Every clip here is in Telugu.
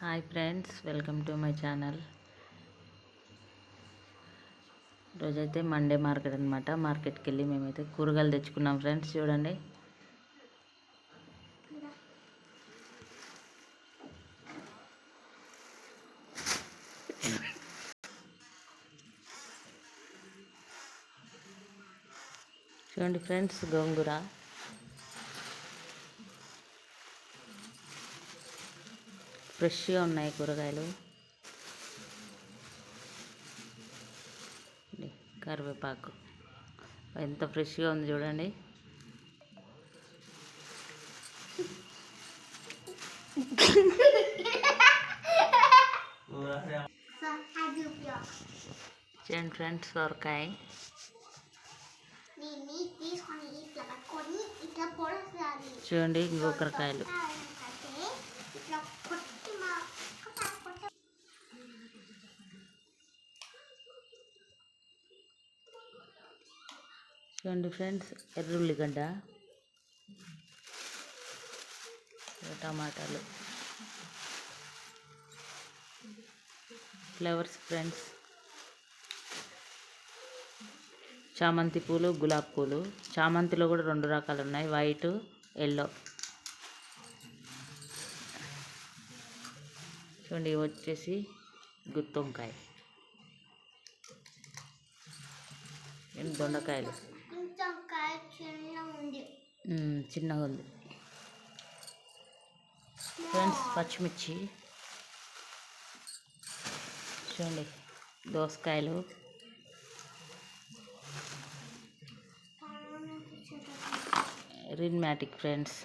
Hi friends, welcome to my channel. రోజైతే మండే మార్కెట్ అనమాట. మార్కెట్కి వెళ్ళి మేమైతే కూరగాయలు తెచ్చుకున్నాం ఫ్రెండ్స్. చూడండి, చూడండి ఫ్రెండ్స్, గోంగూర, ఫ్రెష్గా ఉన్నాయి కూరగాయలు. కరివేపాకు ఎంత ఫ్రెష్గా ఉంది చూడండి. చూడండి ఫ్రెండ్స్, సొరకాయ, చూడండి గోకరకాయలు, చూడండి ఫ్రెండ్స్, ఎర్రుల్లిగడ్డ, టమాటాలు, ఫ్లవర్స్ ఫ్రెండ్స్, చామంతి పూలు, గులాబీ పూలు. చామంతిలో కూడా 2 రకాలు ఉన్నాయి, వైట్, ఎల్లో. చూడండి, ఇవి వచ్చేసి గుత్తొంకాయ, దొండకాయలు, చిన్నగా ఉంది ఫ్రెండ్స్. పచ్చిమిర్చి, చూడండి, దోసకాయలు, రిన్మాటిక్ ఫ్రెండ్స్.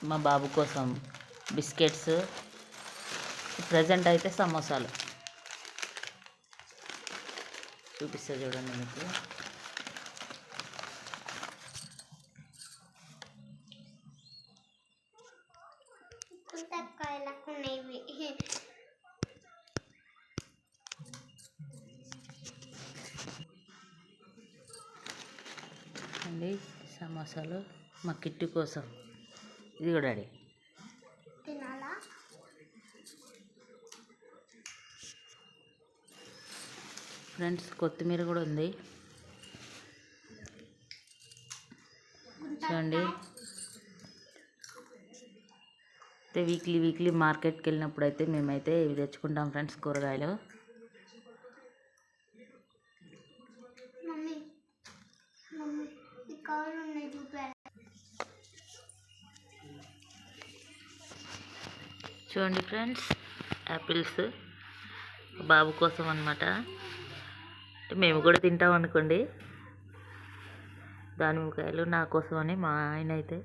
మా బాబు కోసం బిస్కెట్స్, ప్రజెంట్ అయితే సమోసాలు చూపిస్తా చూడండి మీకు. అండి సమోసాలు మా కిట్టు కోసం. ఇది కూడా డాడీ. ఫ్రెండ్స్, కొత్తిమీర కూడా ఉంది చూడండి. అయితే వీక్లీ మార్కెట్కి వెళ్ళినప్పుడు అయితే మేమైతే ఇవి తెచ్చుకుంటాం ఫ్రెండ్స్, కూరగాయలు. చూడండి ఫ్రెండ్స్, యాపిల్స్ బాబు కోసం అన్నమాట. మేము కూడా తింటాం అనుకోండి. దానిమ్మకాయలు నా కోసం అని మా ఆయన అయితే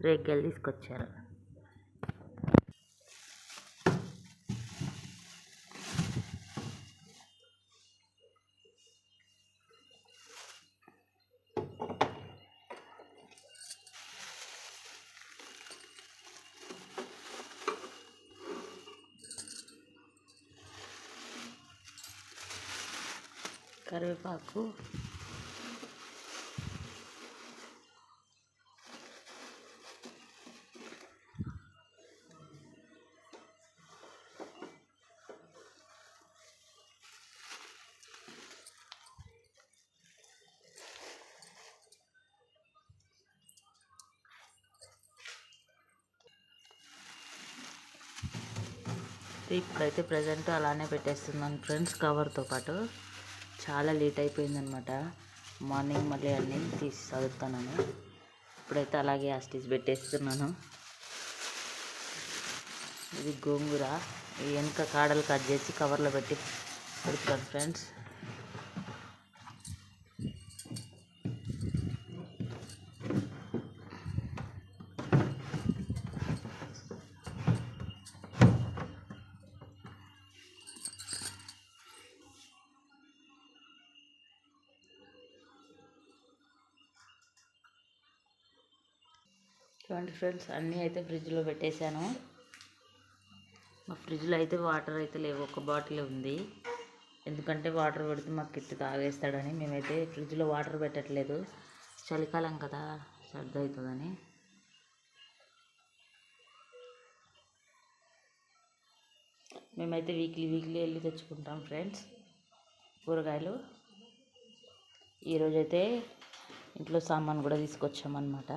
రేగ్గాయలు తీసుకొచ్చారు. కరివేపాకు, ఇప్పుడైతే ప్రజెంట్ అలానే పెట్టేస్తున్నాను ఫ్రెండ్స్, కవర్తో పాటు. చాలా లేట్ అయిపోయిందనమాట. మార్నింగ్ మళ్ళీ అన్నీ తీసి చదువుతానని ఇప్పుడైతే అలాగే యాస్టీస్ పెట్టేస్తున్నాను. ఇది గోంగూర, ఈ వెనక కాడలు కట్ చేసి కవర్లో పెట్టి పెడతాను ఫ్రెండ్స్. చూడండి ఫ్రెండ్స్, అన్నీ అయితే ఫ్రిడ్జ్లో పెట్టేశాను. మా ఫ్రిడ్జ్లో అయితే వాటర్ అయితే లేవు, ఒక బాటిల్ ఉంది. ఎందుకంటే వాటర్ పెడితే మా కిట్టు తాగేస్తాడని మేమైతే ఫ్రిడ్జ్లో వాటర్ పెట్టట్లేదు. చలికాలం కదా, సర్ది అవుతుందని. మేమైతే వీక్లీ వెళ్ళి తెచ్చుకుంటాం ఫ్రెండ్స్ కూరగాయలు. ఈరోజైతే ఇంట్లో సామాన్ కూడా తీసుకొచ్చామన్నమాట.